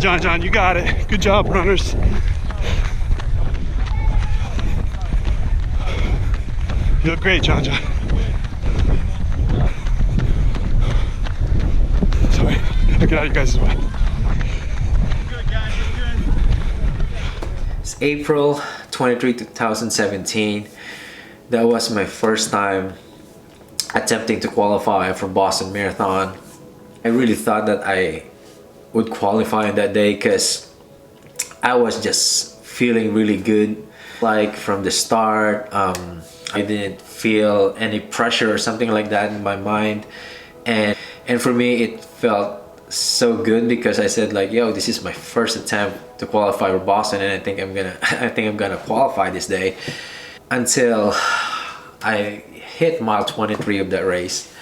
John, you got it. Good job, runners. You look great, John. Sorry, I'll get out of you guys' way. It's April 23, 2017. That was my first time attempting to qualify for Boston Marathon. I really thought that I would qualify on that day because I was just feeling really good. Like from the start, I didn't feel any pressure or something like that in my mind, and for me it felt so good because I said like, yo, this is my first attempt to qualify for Boston, and I think I'm gonna qualify this day. Until I hit mile 23 of that race,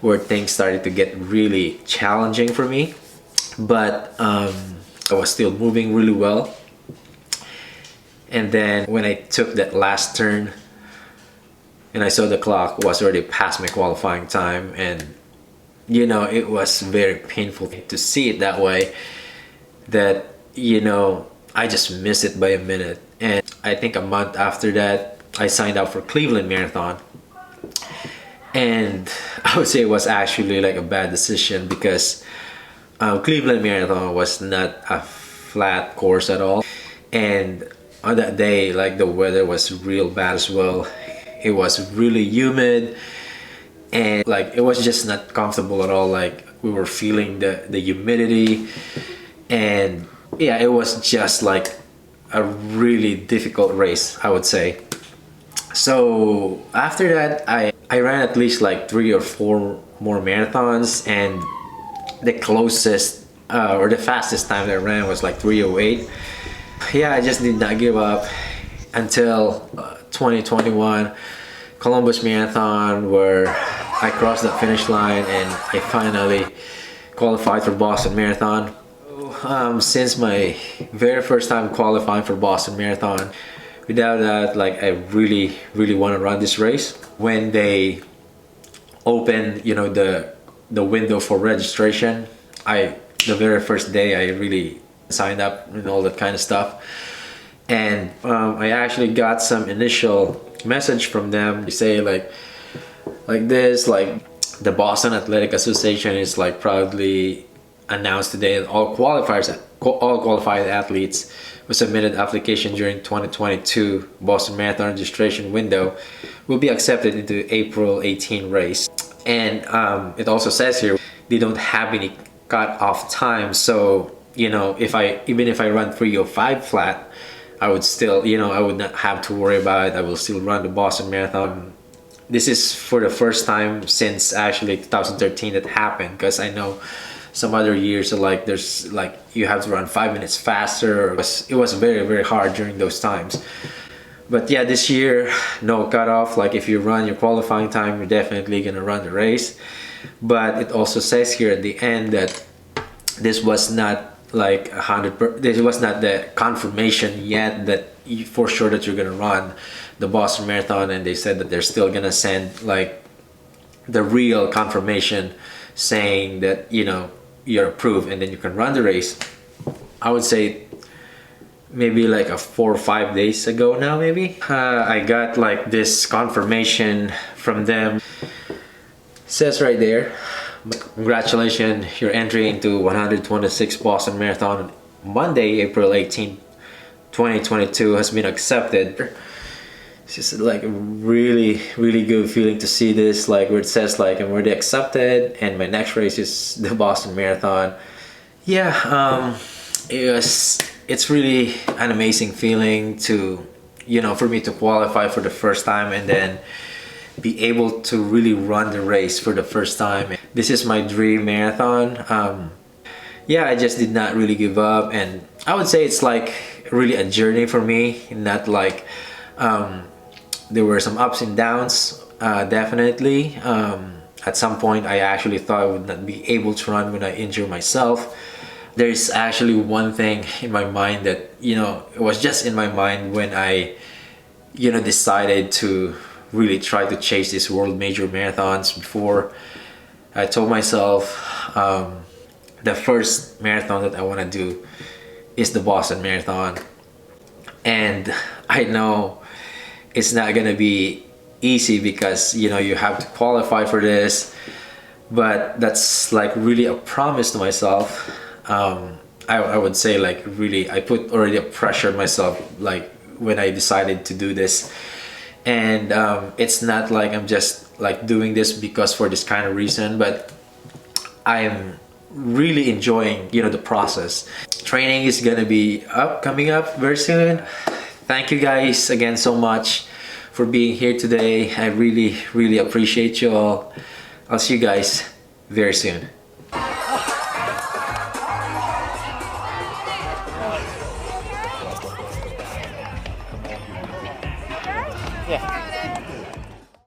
where things started to get really challenging for me, but I was still moving really well. And then when I took that last turn and I saw the clock was already past my qualifying time, and you know, it was very painful to see it that way, that, you know, I just missed it by a minute. And I think a month after that I signed up for Cleveland Marathon, and I would say it was actually like a bad decision because Cleveland Marathon was not a flat course at all, and on that day, like, the weather was real bad as well. It was really humid, and like it was just not comfortable at all. Like we were feeling the humidity, and yeah, it was just like a really difficult race, I would say. So after that, I ran at least like 3 or 4 more marathons, and the closest or the fastest time that I ran was like 3:08. Yeah, I just did not give up until 2021 Columbus Marathon, where I crossed that finish line and I finally qualified for Boston Marathon. Since my very first time qualifying for Boston Marathon, without that, like, I really want to run this race. When they opened, you know, the window for registration, the very first day I really signed up and all that kind of stuff, and I actually got some initial message from them. They say like this, like, the Boston Athletic Association is like proudly announced today that all qualified athletes who submitted application during 2022 Boston Marathon registration window will be accepted into April 18 race. And it also says here they don't have any cut-off time, so, you know, even if I run 3:05 flat, I would still, you know, I would not have to worry about it. I will still run the Boston Marathon. This is for the first time since actually 2013 that happened, because I know some other years like there's like you have to run 5 minutes faster. It was very hard during those times. But yeah, this year, no cutoff. Like if you run your qualifying time, you're definitely gonna run the race. But it also says here at the end that this was not like 100%. This was not the confirmation yet that for sure that you're gonna run the Boston Marathon, and they said that they're still gonna send like the real confirmation saying that, you know, you're approved and then you can run the race. I would say maybe like 4 or 5 days ago now, maybe I got like this confirmation from them. It says right there, congratulations, your entry into 126 Boston Marathon Monday, April 18, 2022 has been accepted. It's just like a really good feeling to see this, like where it says like I'm already accepted and my next race is the Boston Marathon. Yeah, it's really an amazing feeling to, you know, for me to qualify for the first time and then be able to really run the race for the first time. This is my dream marathon. Yeah, I just did not really give up, and I would say it's like really a journey for me, not like there were some ups and downs, definitely. At some point I actually thought I would not be able to run when I injured myself. There's actually one thing in my mind that, you know, it was just in my mind when I, you know, decided to really try to chase these world major marathons before. I told myself the first marathon that I want to do is the Boston Marathon. And I know it's not gonna be easy because you know you have to qualify for this, but that's like really a promise to myself. I would say like really I put already a pressure on myself like when I decided to do this. And it's not like I'm just like doing this because for this kind of reason, but I'm really enjoying, you know, the process. Training is gonna be coming up very soon. Thank you guys again so much for being here today. I really appreciate you all. I'll see you guys very soon. Yeah.